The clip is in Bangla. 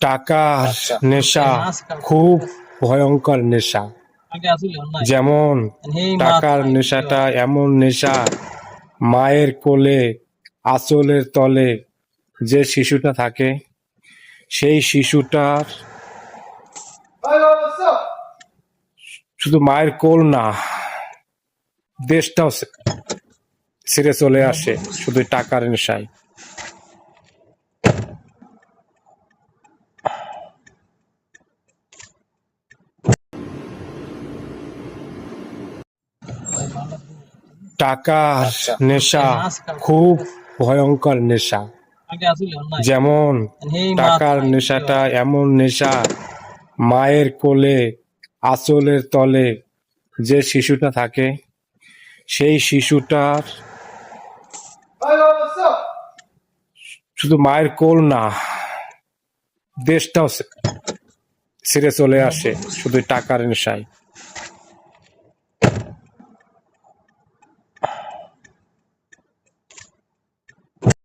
টাকার নেশা খুব ভয়ঙ্কর নেশা। যেমন টাকার নেশাটা এমন নেশা, মায়ের কোলে আঁচলের তলে যে শিশুটা থাকে, সেই শিশুটার শুধু মায়ের কোল না, দেশটাও ছেড়ে চলে আসে শুধু টাকার নেশায়। টাকার নেশা খুব ভয়ঙ্কর নেশা। যেমন টাকার নেশাটা এমন নেশা, মায়ের কোলে আঁচলের তলে যে শিশুটা থাকে, সেই শিশুটার শুধু মায়ের কোল না, দেশটাও ছেড়ে চলে আসে শুধু টাকার নেশায়।